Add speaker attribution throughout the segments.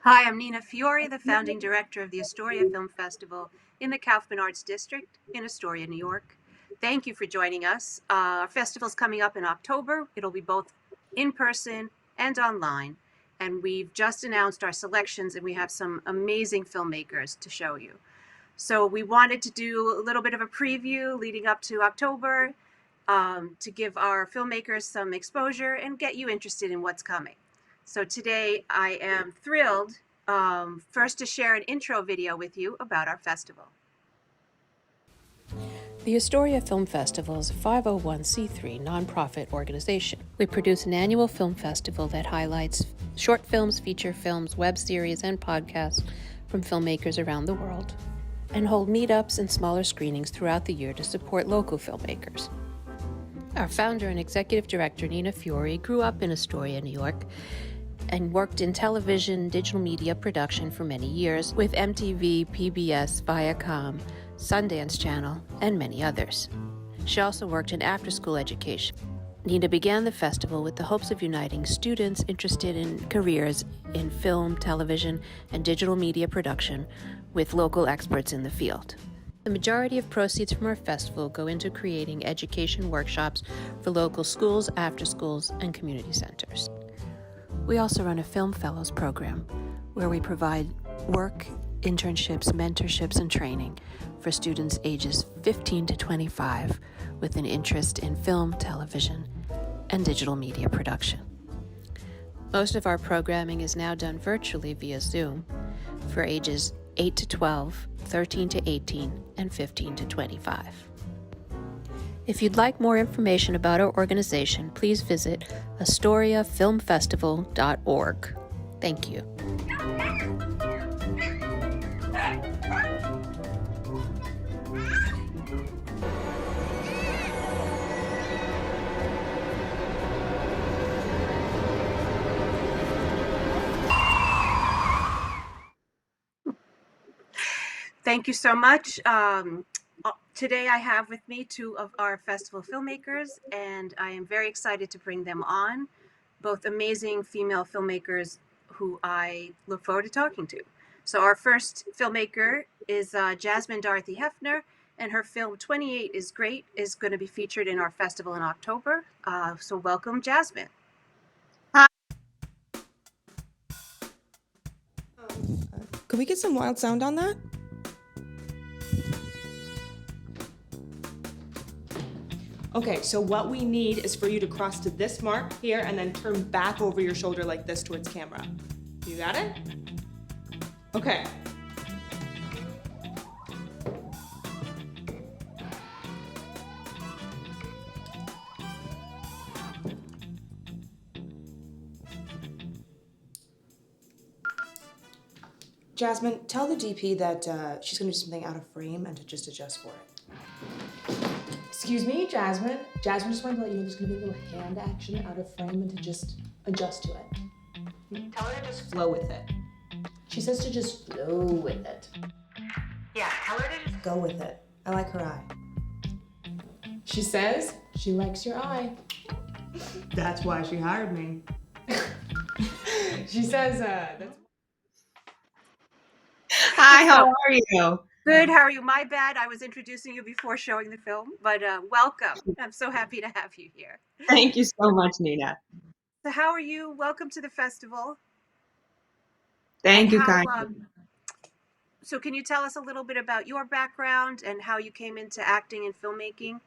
Speaker 1: Hi, I'm Nina Fiore, the founding director of the Astoria Film Festival in the Kaufman Arts District in Astoria, New York. Thank you for joining us. Our festival's coming up in October. It'll be both in person and online. And we've just announced our selections, and we have some amazing filmmakers to show you. So we wanted to do a little bit of a preview leading up to October to give our filmmakers some exposure and get you interested in what's coming. So today I am thrilled first to share an intro video with you about our festival.
Speaker 2: The Astoria Film Festival is a 501c3 nonprofit organization. We produce an annual film festival that highlights short films, feature films, web series, and podcasts from filmmakers around the world, and hold meetups and smaller screenings throughout the year to support local filmmakers. Our founder and executive director, Nina Fiore, grew up in Astoria, New York, and worked in television, digital media production for many years with MTV, PBS, Viacom, Sundance Channel, and many others. She also worked in after-school education. Nina began the festival with the hopes of uniting students interested in careers in film, television, and digital media production with local experts in the field. The majority of proceeds from our festival go into creating education workshops for local schools, after-schools, and community centers. We also run a Film Fellows program where we provide work, internships, mentorships, and training for students ages 15 to 25 with an interest in film, television, and digital media production. Most of our programming is now done virtually via Zoom for ages 8 to 12, 13 to 18, and 15 to 25. If you'd like more information about our organization, please visit AstoriaFilmFestival.org. Thank you.
Speaker 1: Thank you so much. Today I have with me two of our festival filmmakers, and I am very excited to bring them on, both amazing female filmmakers who I look forward to talking to. So our first filmmaker is Jasmine Dorothy Haefner, and her film 28 is Great is going to be featured in our festival in October. So welcome, Jasmine.
Speaker 3: Hi. Could we get some wild sound on that? Okay, so what we need is for you to cross to this mark here and then turn back over your shoulder like this towards camera. You got it? Okay. Jasmine, tell the DP that she's gonna do something out of frame and to just adjust for it. Excuse me, Jasmine. Jasmine just wanted to let you know there's gonna be a little hand action out of frame and to just adjust to it. Tell her to just flow with it. She says to just flow with it.
Speaker 1: Yeah, tell her to just
Speaker 3: go with it. I like her eye. She says she likes your eye. That's why she hired me. She says that's...
Speaker 4: Hi, how are you?
Speaker 1: Good, how are you? My bad, I was introducing you before showing the film, but welcome. I'm so happy to have you here.
Speaker 4: Thank you so much, Nina.
Speaker 1: So how are you? Welcome to the festival.
Speaker 4: Thank you, kindly.
Speaker 1: So can you tell us a little bit about your background and how you came into acting and filmmaking?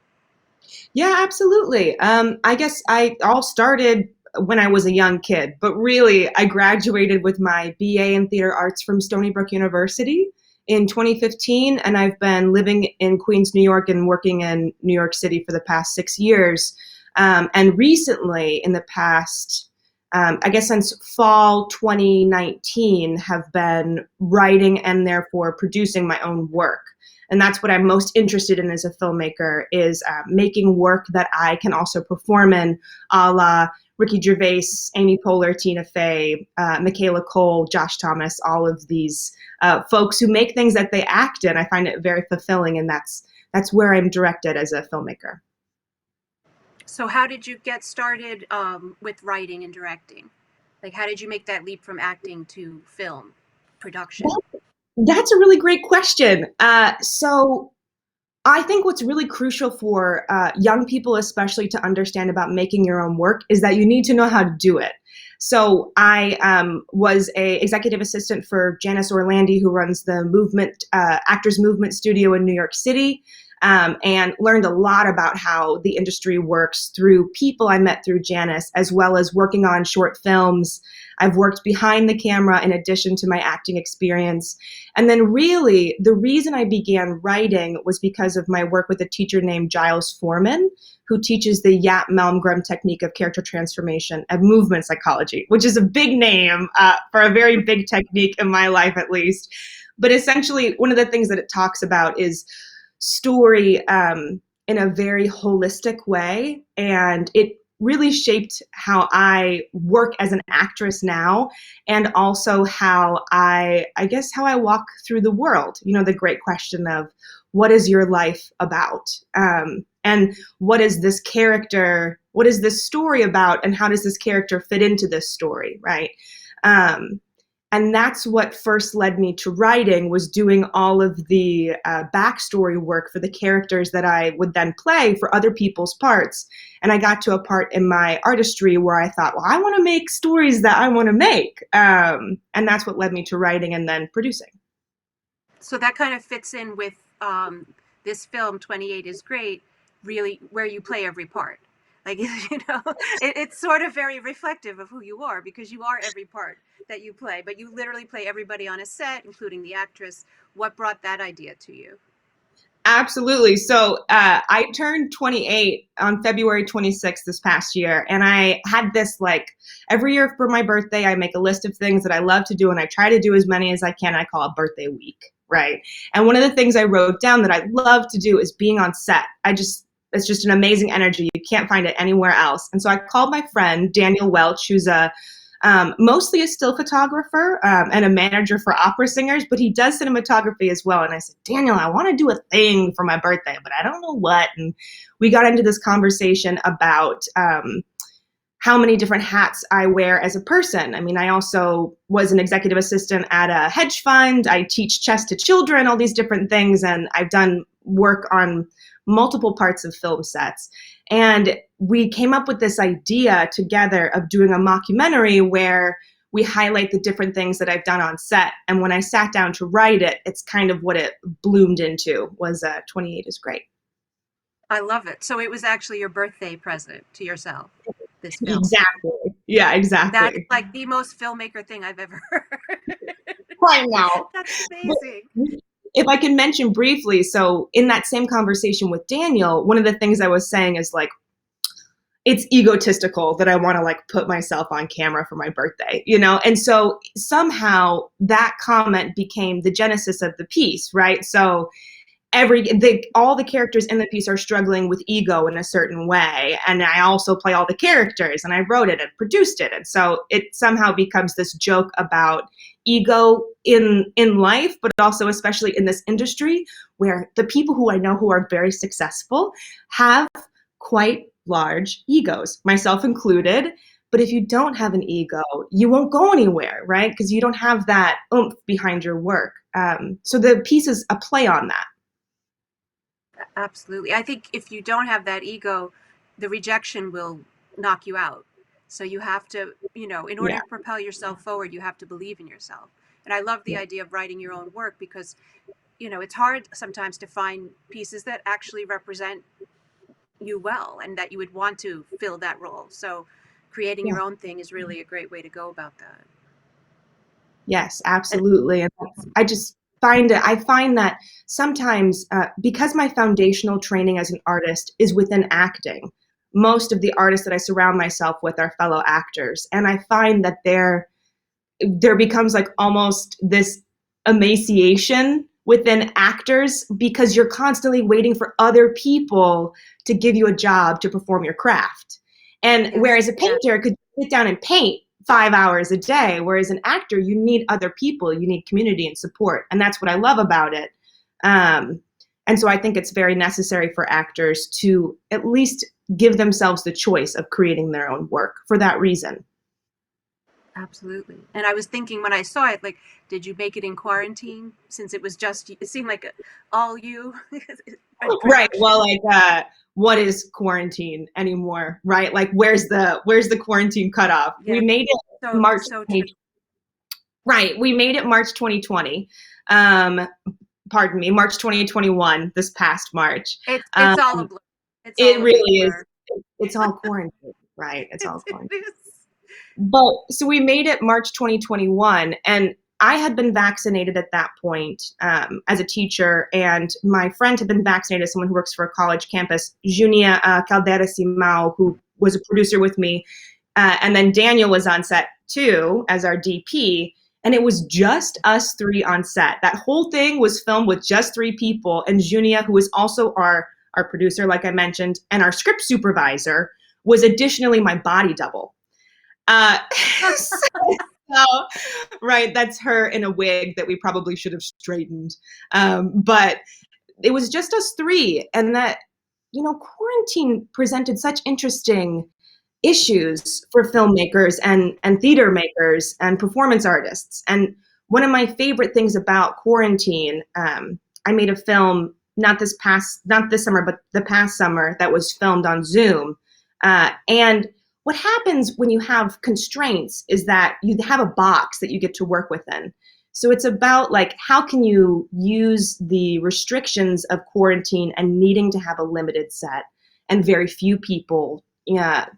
Speaker 4: Yeah, absolutely. I guess I all started when I was a young kid, but really I graduated with my BA in theater arts from Stony Brook University in 2015, and I've been living in Queens, New York, and working in New York City for the past 6 years. And recently, in the past, I guess since fall 2019, have been writing and therefore producing my own work. And that's what I'm most interested in as a filmmaker, is making work that I can also perform in, a la Ricky Gervais, Amy Poehler, Tina Fey, Michaela Cole, Josh Thomas, all of these folks who make things that they act in. I find it very fulfilling, and that's where I'm directed as a filmmaker.
Speaker 1: So how did you get started with writing and directing? Like, how did you make that leap from acting to film production?
Speaker 4: That's a really great question. So I think what's really crucial for young people, especially to understand about making your own work, is that you need to know how to do it. So I was a executive assistant for Janice Orlandi, who runs the Actors Movement Studio in New York City, and learned a lot about how the industry works through people I met through Janice, as well as working on short films. I've worked behind the camera in addition to my acting experience. And then really, the reason I began writing was because of my work with a teacher named Giles Foreman, who teaches the Yap-Malmgren technique of character transformation and movement psychology, which is a big name for a very big technique in my life, at least. But essentially, one of the things that it talks about is story in a very holistic way. And it really shaped how I work as an actress now, and also how I guess how I walk through the world. You know, the great question of what is your life about? And what is this character, what is this story about, and how does this character fit into this story, right? And that's what first led me to writing, was doing all of the backstory work for the characters that I would then play for other people's parts. And I got to a part in my artistry where I thought, well, I want to make stories that I want to make. And that's what led me to writing and then producing.
Speaker 1: So that kind of fits in with this film, 28 is Great, really, where you play every part. Like, it's sort of very reflective of who you are, because you are every part that you play, but you literally play everybody on a set, including the actress. What brought that idea to you?
Speaker 4: Absolutely. So I turned 28 on February 26th this past year. And I had this, like, every year for my birthday, I make a list of things that I love to do. And I try to do as many as I can. I call it birthday week, right? And one of the things I wrote down that I love to do is being on set. It's just an amazing energy. You can't find it anywhere else. And so I called my friend, Daniel Welch, who's mostly a still photographer and a manager for opera singers, but he does cinematography as well. And I said, Daniel, I want to do a thing for my birthday, but I don't know what. And we got into this conversation about how many different hats I wear as a person. I mean, I also was an executive assistant at a hedge fund. I teach chess to children, all these different things. And I've done work on multiple parts of film sets. And we came up with this idea together of doing a mockumentary where we highlight the different things that I've done on set. And when I sat down to write it, it's kind of what it bloomed into, was 28 is Great.
Speaker 1: I love it. So it was actually your birthday present to yourself, this film.
Speaker 4: Exactly. Yeah, exactly.
Speaker 1: That's like the most filmmaker thing I've ever heard.
Speaker 4: I know.
Speaker 1: That's amazing.
Speaker 4: If I can mention briefly, so in that same conversation with Daniel, one of the things I was saying is, like, it's egotistical that I want to, like, put myself on camera for my birthday, you know? And so somehow that comment became the genesis of the piece, right? So all the characters in the piece are struggling with ego in a certain way. And I also play all the characters, and I wrote it and produced it. And so it somehow becomes this joke about ego in life, but also especially in this industry, where the people who I know who are very successful have quite large egos, myself included. But if you don't have an ego, you won't go anywhere, right? Because you don't have that oomph behind your work. So the piece is a play on that.
Speaker 1: Absolutely. I think if you don't have that ego, the rejection will knock you out. So you have to, in order to propel yourself forward, you have to believe in yourself. And I love the idea of writing your own work, because, it's hard sometimes to find pieces that actually represent you well and that you would want to fill that role. So creating your own thing is really a great way to go about that.
Speaker 4: Yes, absolutely. And I find that sometimes because my foundational training as an artist is within acting, most of the artists that I surround myself with are fellow actors. And I find that there becomes, like, almost this emaciation within actors, because you're constantly waiting for other people to give you a job to perform your craft. And whereas a painter could sit down and paint 5 hours a day, whereas an actor, you need other people, you need community and support. And that's what I love about it. And so I think it's very necessary for actors to at least give themselves the choice of creating their own work for that reason.
Speaker 1: Absolutely. And I was thinking when I saw it, like, did you make it in quarantine? Since it was just, it seemed like all you
Speaker 4: Right.
Speaker 1: production.
Speaker 4: Well, like, what is quarantine anymore? Right. Like, where's the quarantine cutoff?
Speaker 1: Yeah.
Speaker 4: We made it March
Speaker 1: So true.
Speaker 4: 20, right. We made it March 2020. Um, pardon me, March 2021, this past March.
Speaker 1: It's all a blur. It's
Speaker 4: It
Speaker 1: all a big
Speaker 4: really is.
Speaker 1: blur.
Speaker 4: It's all quarantine, right? It's all
Speaker 1: It
Speaker 4: quarantine.
Speaker 1: is.
Speaker 4: But so we made it March 2021, and I had been vaccinated at that point as a teacher, and my friend had been vaccinated as someone who works for a college campus, Junia Caldera Simao, who was a producer with me. And then Daniel was on set too as our DP. And it was just us three on set. That whole thing was filmed with just three people. And Junia, who was also our producer, like I mentioned, and our script supervisor, was additionally my body double. So, right, that's her in a wig that we probably should have straightened. But it was just us three. And that, quarantine presented such interesting issues for filmmakers and theater makers and performance artists. And one of my favorite things about quarantine, I made a film not this summer, but the past summer that was filmed on Zoom. And what happens when you have constraints is that you have a box that you get to work within. So it's about like, how can you use the restrictions of quarantine and needing to have a limited set and very few people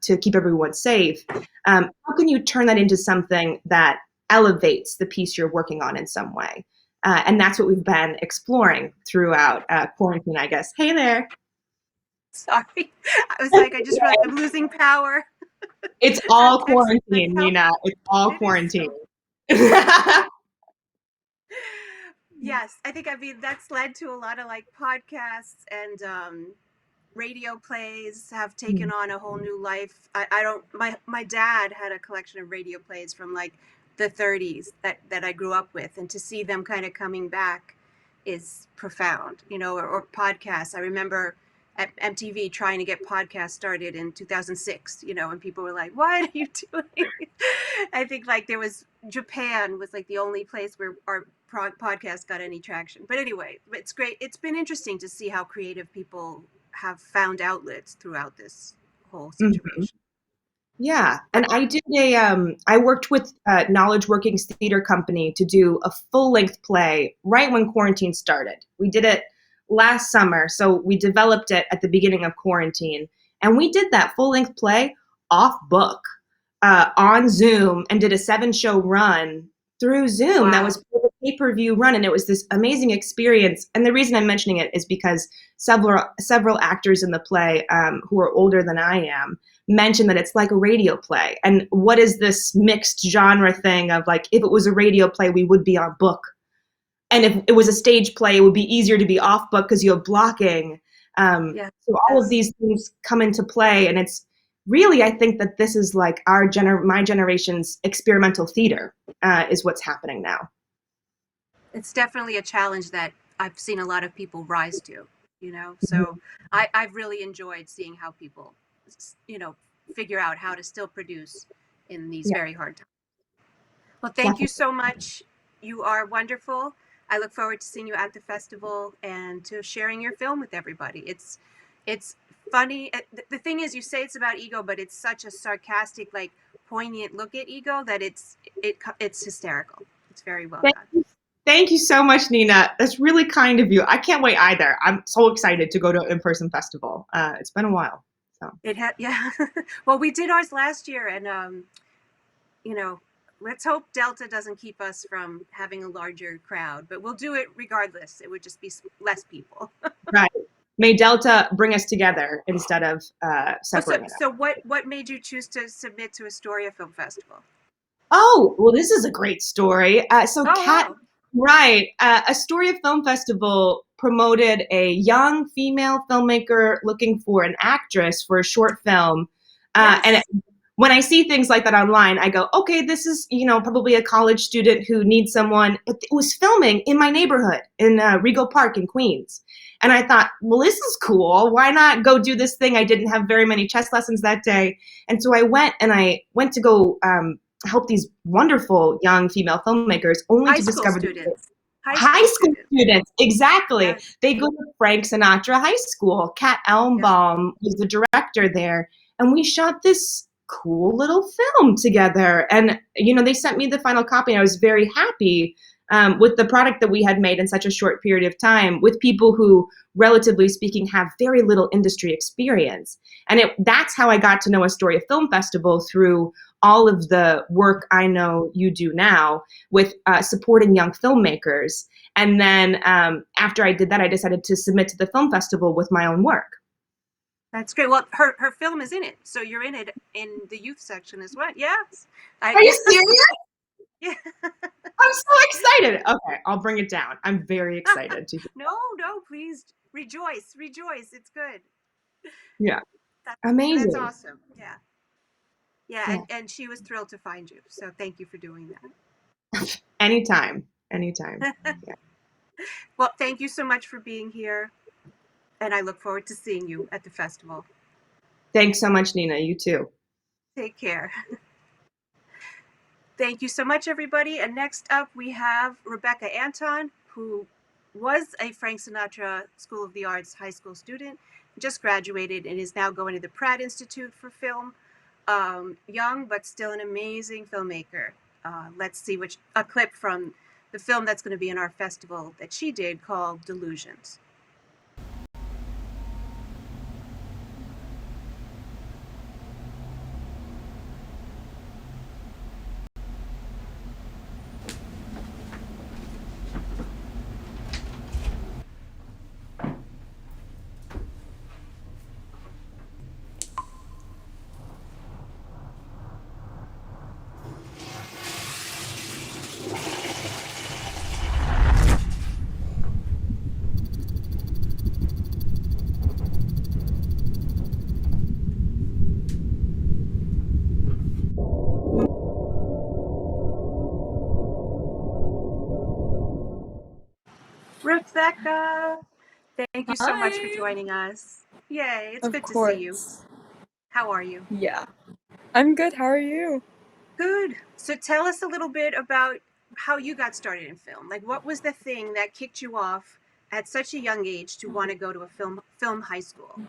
Speaker 4: to keep everyone safe. How can you turn that into something that elevates the piece you're working on in some way? And that's what we've been exploring throughout quarantine, I guess. Hey there.
Speaker 1: Sorry. I was like, I just realized I'm losing power.
Speaker 4: It's all
Speaker 1: Excellent.
Speaker 4: quarantine,
Speaker 1: Help.
Speaker 4: Nina. It's all
Speaker 1: It is
Speaker 4: quarantine.
Speaker 1: so. Yes, I mean that's led to a lot of like podcasts and radio plays have taken on a whole new life. I don't my dad had a collection of radio plays from like the 30s that I grew up with, and to see them kind of coming back is profound, or podcasts. I remember at MTV trying to get podcasts started in 2006, and people were like, what are you doing? I think like there was Japan was like the only place where our podcast got any traction. But anyway, it's great. It's been interesting to see how creative people have found outlets throughout this whole
Speaker 4: Mhm.
Speaker 1: situation.
Speaker 4: Yeah, and I worked with Knowledge Workings Theater Company to do a full-length play right when quarantine started. We did it last summer, so we developed it at the beginning of quarantine, and we did that full-length play off book on Zoom and did a 7-show run through Zoom. That
Speaker 1: Wow.
Speaker 4: was a pay-per-view run, and it was this amazing experience. And the reason I'm mentioning it is because several actors in the play who are older than I am mentioned that it's like a radio play. And what is this mixed genre thing of like, if it was a radio play, we would be on book. And if it was a stage play, it would be easier to be off book because you have blocking.
Speaker 1: Yeah.
Speaker 4: So all of these things come into play. And it's really, I think that this is like my generation's experimental theater is what's happening now.
Speaker 1: It's definitely a challenge that I've seen a lot of people rise to, So I've really enjoyed seeing how people, figure out how to still produce in these
Speaker 4: Yeah,
Speaker 1: very hard times. Well, thank you
Speaker 4: definitely.
Speaker 1: so much. You are wonderful. I look forward to seeing you at the festival and to sharing your film with everybody. It's funny. The thing is, you say it's about ego, but it's such a sarcastic, like poignant look at ego that it's hysterical. It's very well
Speaker 4: Thank
Speaker 1: done.
Speaker 4: you. Thank you so much, Nina. That's really kind of you. I can't wait either. I'm so excited to go to an in-person festival. It's been a while. So.
Speaker 1: Yeah. Well, we did ours last year, and let's hope Delta doesn't keep us from having a larger crowd, but we'll do it regardless. It would just be less people.
Speaker 4: Right. May Delta bring us together instead of separating us.
Speaker 1: So what made you choose to submit to Astoria Film Festival?
Speaker 4: Oh, well, this is a great story.
Speaker 1: Oh, wow.
Speaker 4: Right. Astoria Film Festival promoted a young female filmmaker looking for an actress for a short film.
Speaker 1: Yes.
Speaker 4: And when I see things like that online, I go, okay, this is, probably a college student who needs someone. But it was filming in my neighborhood in Regal Park in Queens. And I thought, well, this is cool. Why not go do this thing? I didn't have very many chess lessons that day. And so I went to go help these wonderful young female filmmakers, only
Speaker 1: High
Speaker 4: to
Speaker 1: school
Speaker 4: discover
Speaker 1: students.
Speaker 4: high school students. Exactly.
Speaker 1: Yes.
Speaker 4: They go to Frank Sinatra High School. Kat
Speaker 1: Yep.
Speaker 4: Elmbaum was the director there, and we shot this cool little film together. And they sent me the final copy, and I was very happy with the product that we had made in such a short period of time, with people who, relatively speaking, have very little industry experience. And that's how I got to know Astoria Film Festival, through all of the work I know you do now with supporting young filmmakers. And then after I did that, I decided to submit to the film festival with my own work.
Speaker 1: That's great. Well, her film is in it, so you're in it in the youth section as well. Yes.
Speaker 4: Are you serious?
Speaker 1: Yeah.
Speaker 4: I'm so excited. Okay, I'll bring it down. I'm very excited to hear.
Speaker 1: No, please rejoice. It's good.
Speaker 4: Yeah.
Speaker 1: That's
Speaker 4: Amazing.
Speaker 1: awesome. Yeah. Yeah, and she was thrilled to find you. So thank you for doing that.
Speaker 4: Anytime. Yeah.
Speaker 1: Well, thank you so much for being here. And I look forward to seeing you at the festival.
Speaker 4: Thanks so much, Nina. You too.
Speaker 1: Take care. Thank you so much, everybody. And next up, we have Rebecca Anton, who was a Frank Sinatra School of the Arts high school student, just graduated, and is now going to the Pratt Institute for Film. Young, but still an amazing filmmaker. Let's see a clip from the film that's going to be in our festival that she did, called Delusions. Rebecca, thank you so much for joining us. Yay, it's good to see you. How are you?
Speaker 5: Yeah. I'm good. How are you?
Speaker 1: Good. So tell us a little bit about how you got started in film. Like, what was the thing that kicked you off at such a young age to want to go to a film high school?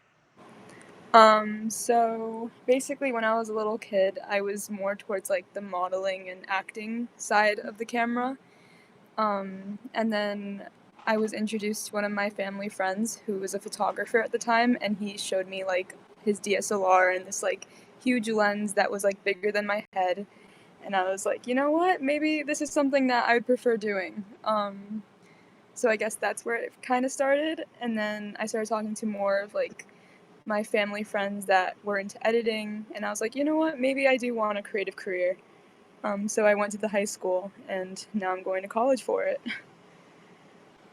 Speaker 5: So basically when I was a little kid, I was more towards like the modeling and acting side of the camera. And then I was introduced to one of my family friends who was a photographer at the time, and he showed me like his DSLR and this like huge lens that was like bigger than my head. And I was like, you know what? Maybe this is something that I would prefer doing. So I guess that's where it kind of started. And then I started talking to more of like my family friends that were into editing, and I was like, you know what, maybe I do want a creative career. So I went to the high school, and now I'm going to college for it.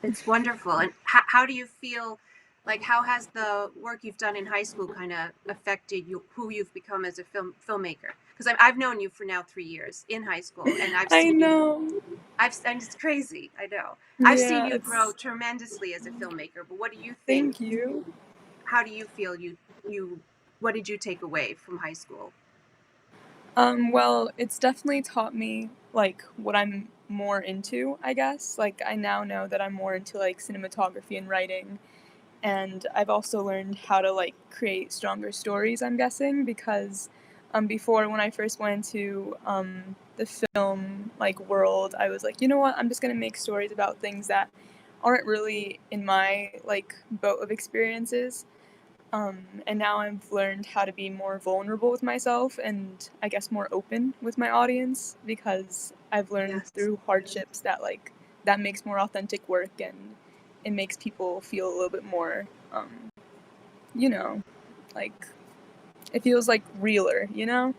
Speaker 1: It's wonderful. And how do you feel, like, how has the work you've done in high school kind of affected you, who you've become as a filmmaker? Because I've known you for now 3 years in high school, and I've seen and it's crazy, I know. I've seen you grow tremendously as a filmmaker, but what do you think?
Speaker 5: Thank you.
Speaker 1: How do you feel what did you take away from high school?
Speaker 5: Well, it's definitely taught me like what I'm more into, I guess. Like I now know that I'm more into like cinematography and writing, and I've also learned how to like create stronger stories, I'm guessing, because before, when I first went into the film like world, I was like, you know what, I'm just gonna make stories about things that aren't really in my like boat of experiences. And now I've learned how to be more vulnerable with myself, and I guess more open with my audience, because I've learned through hardships that like that makes more authentic work, and it makes people feel a little bit more, like it feels like realer, you know?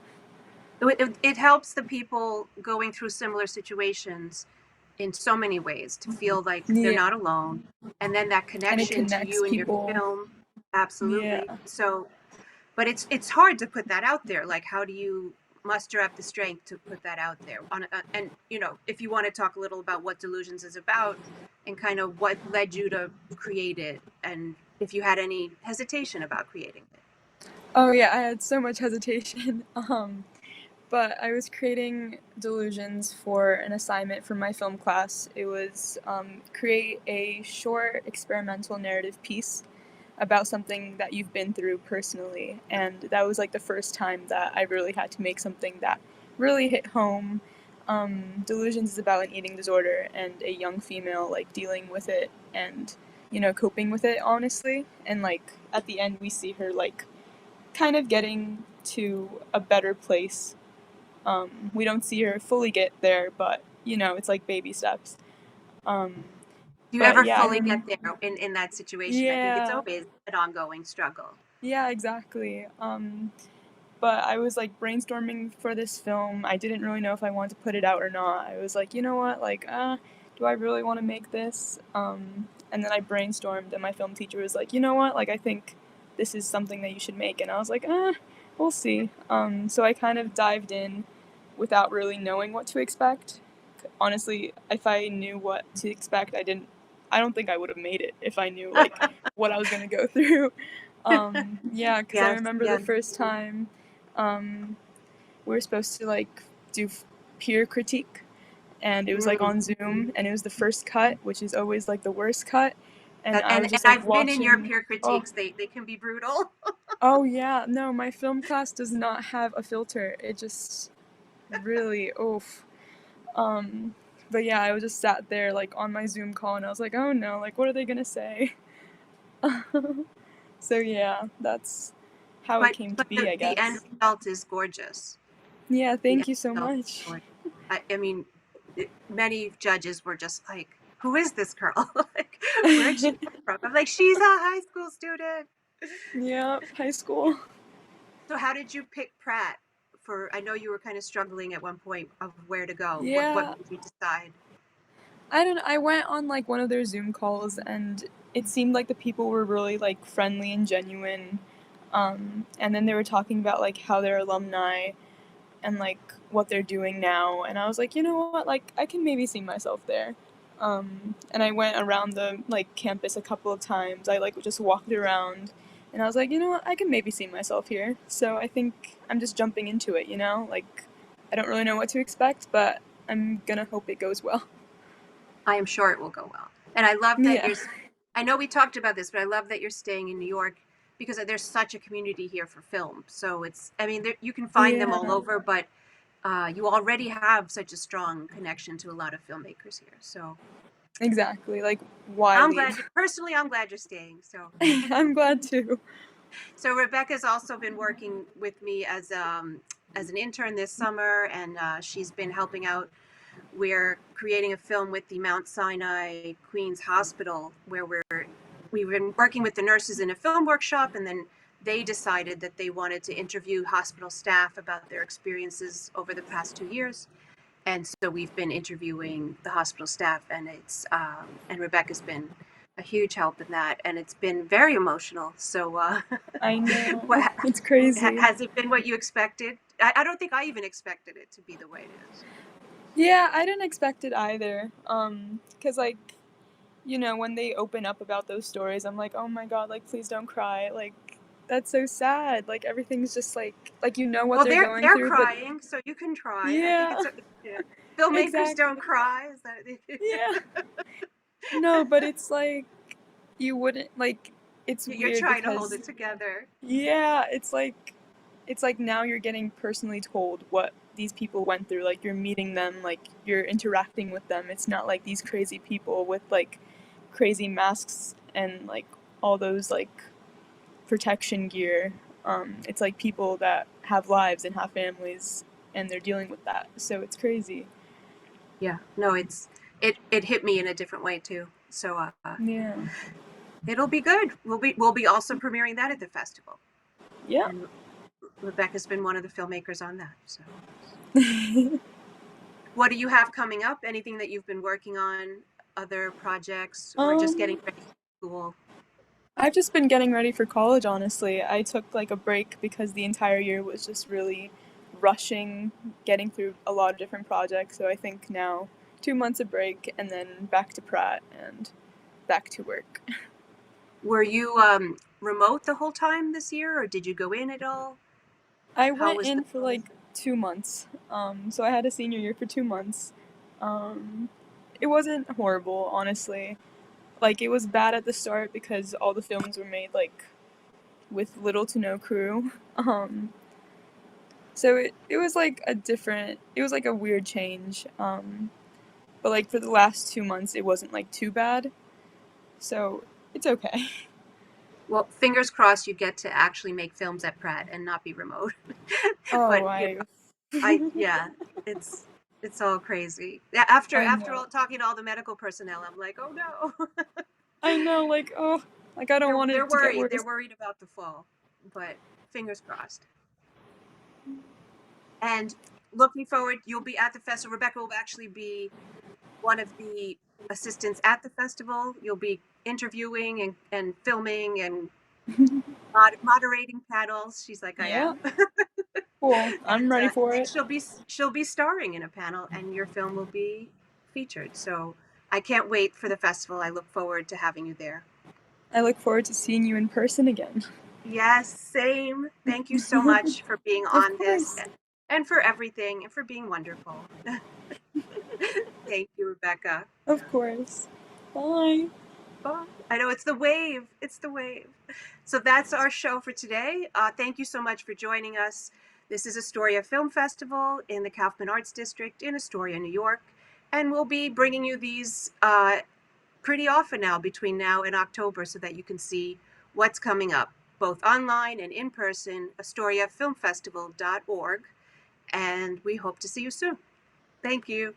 Speaker 1: It helps the people going through similar situations in so many ways to feel like they're not alone, and then that connection to you and your film. Absolutely.
Speaker 5: Yeah.
Speaker 1: So, but it's hard to put that out there. Like, how do you muster up the strength to put that out there? And if you want to talk a little about what Delusions is about and kind of what led you to create it, and if you had any hesitation about creating it.
Speaker 5: Oh yeah, I had so much hesitation. but I was creating delusions for an assignment for my film class. It was create a short experimental narrative piece about something that you've been through personally, and that was like the first time that I really had to make something that really hit home. Delusions is about an eating disorder and a young female like dealing with it and, you know, coping with it honestly, and like at the end we see her like kind of getting to a better place. We don't see her fully get there, but you know, it's like baby steps. Um,
Speaker 1: Do you
Speaker 5: but
Speaker 1: ever
Speaker 5: yeah,
Speaker 1: fully get
Speaker 5: then
Speaker 1: there in that situation? I think it's
Speaker 5: yeah,
Speaker 1: always an ongoing struggle.
Speaker 5: yeah, exactly. But I was like brainstorming for this film. I didn't really know if I wanted to put it out or not. I was like, you know what, like, do I really want to make this? And then I brainstormed, and my film teacher was like, you know what, like, I think this is something that you should make. And I was like, we'll see. So I kind of dived in without really knowing what to expect. Honestly, if I knew what to expect, I don't think I would have made it if I knew like what I was gonna go through. Yeah, because I
Speaker 1: Yes,
Speaker 5: remember the
Speaker 1: yes.
Speaker 5: first time we were supposed to like do peer critique, and it was like
Speaker 1: Mm.
Speaker 5: on Zoom, and it was the first cut, which is always like the worst cut, and I
Speaker 1: And
Speaker 5: was just like
Speaker 1: I've been in your
Speaker 5: watching.
Speaker 1: peer
Speaker 5: Oh,
Speaker 1: critiques. They can be brutal.
Speaker 5: oh yeah, no, my film class does not have a filter. It just really oof. Um, but yeah, I was just sat there like on my Zoom call, and I was like, oh no, like what are they gonna say? So yeah, that's how it came to
Speaker 1: But
Speaker 5: be, I
Speaker 1: the end
Speaker 5: guess.
Speaker 1: result is gorgeous.
Speaker 5: Yeah,
Speaker 1: The end
Speaker 5: thank you so
Speaker 1: result is
Speaker 5: much.
Speaker 1: gorgeous. I mean, many judges were just like, "Who is this girl? Like, where'd she come from?" I'm like, "She's a high school student."
Speaker 5: Yeah, high school.
Speaker 1: So, how did you pick Pratt? For I know you were kind of struggling at one point of where to go. What
Speaker 5: Yeah,
Speaker 1: made you decide?
Speaker 5: I went on like one of their Zoom calls, and it seemed like the people were really like friendly and genuine. And then they were talking about like how they're alumni and like what they're doing now, and I was like, you know what, like I can maybe see myself there. And I went around the like campus a couple of times. I like just walked around, and I was like, you know what, I can maybe see myself here. So I think I'm just jumping into it, you know, like I don't really know what to expect, but I'm gonna hope it goes well.
Speaker 1: I am sure it will go well. And I love that
Speaker 5: Yeah,
Speaker 1: you're. I know we talked about this, but I love that you're staying in New York because there's such a community here for film. So it's. I mean, you can find them all
Speaker 5: yeah,
Speaker 1: over, but you already have such a strong connection to a lot of filmmakers here. So
Speaker 5: exactly. Like, why
Speaker 1: I'm glad.
Speaker 5: leave?
Speaker 1: Personally, I'm glad you're staying. So.
Speaker 5: I'm glad too.
Speaker 1: So Rebecca's also been working with me as an intern this summer, and she's been helping out. We're creating a film with the Mount Sinai Queens Hospital, where we've been working with the nurses in a film workshop, and then they decided that they wanted to interview hospital staff about their experiences over the past 2 years. And so we've been interviewing the hospital staff, and and Rebecca's been a huge help in that, and it's been very emotional. So,
Speaker 5: I know.
Speaker 1: what
Speaker 5: It's crazy.
Speaker 1: has it been what you expected? I don't think I even expected it to be the way it is.
Speaker 5: Yeah, I didn't expect it either. 'Cause like, you know, when they open up about those stories, I'm like, oh my god, like please don't cry. Like that's so sad. Like everything's just like you know what
Speaker 1: Well,
Speaker 5: they're going
Speaker 1: they're
Speaker 5: through, but
Speaker 1: crying, so you can try. I think
Speaker 5: yeah,
Speaker 1: yeah. Filmmakers don't
Speaker 5: exactly.
Speaker 1: cry. Is that?
Speaker 5: Yeah. No, but it's like you wouldn't like it's
Speaker 1: You're
Speaker 5: weird
Speaker 1: trying to hold
Speaker 5: because
Speaker 1: it together.
Speaker 5: yeah, it's like now you're getting personally told what these people went through. Like you're meeting them, like you're interacting with them. It's not like these crazy people with like crazy masks and like all those like protection gear. It's like people that have lives and have families and they're dealing with that. So it's crazy.
Speaker 1: Yeah. No, it hit me in a different way too. So
Speaker 5: Yeah.
Speaker 1: it'll be good. We'll be also premiering that at the festival,
Speaker 5: Yeah.
Speaker 1: and Rebecca's been one of the filmmakers on that. So, what do you have coming up? Anything that you've been working on? Other projects, or just getting
Speaker 5: um
Speaker 1: ready for school?
Speaker 5: I've just been getting ready for college, honestly. I took like a break because the entire year was just really rushing, getting through a lot of different projects. So I think now 2 months of break and then back to Pratt and back to work.
Speaker 1: Were you remote the whole time this year, or did you go in at all?
Speaker 5: I
Speaker 1: How
Speaker 5: went
Speaker 1: was
Speaker 5: in for like
Speaker 1: that?
Speaker 5: 2 months. So I had a senior year for 2 months. It wasn't horrible, honestly. Like, it was bad at the start because all the films were made, like, with little to no crew. So it was like it was like a weird change. But like for the last 2 months, it wasn't like too bad. So it's okay.
Speaker 1: Well, fingers crossed you get to actually make films at Pratt and not be remote.
Speaker 5: Oh,
Speaker 1: But yeah, it's all crazy. Yeah, after
Speaker 5: I
Speaker 1: after
Speaker 5: know.
Speaker 1: all talking to all the medical personnel, I'm like, oh no.
Speaker 5: I know, like, oh, like I don't want
Speaker 1: They're
Speaker 5: it to get
Speaker 1: worried.
Speaker 5: worse.
Speaker 1: They're worried about the fall, but fingers crossed. And looking forward, you'll be at the festival. Rebecca will actually be one of the assistants at the festival. You'll be interviewing and filming and moderating panels. She's like, I
Speaker 5: Yeah,
Speaker 1: am.
Speaker 5: cool. I'm ready for
Speaker 1: And
Speaker 5: it.
Speaker 1: she'll be starring in a panel, and your film will be featured. So I can't wait for the festival. I look forward to having you there.
Speaker 5: I look forward to seeing you in person again.
Speaker 1: Yes, same. Thank you so much for being
Speaker 5: Of
Speaker 1: on this
Speaker 5: course.
Speaker 1: and for everything and for being wonderful. Thank you, Rebecca.
Speaker 5: Of course. Bye.
Speaker 1: Bye. I know it's the wave. It's the wave. So that's our show for today. Thank you so much for joining us. This is Astoria Film Festival in the Kaufman Arts District in Astoria, New York. And we'll be bringing you these pretty often now between now and October so that you can see what's coming up, both online and in person, AstoriaFilmFestival.org. And we hope to see you soon. Thank you.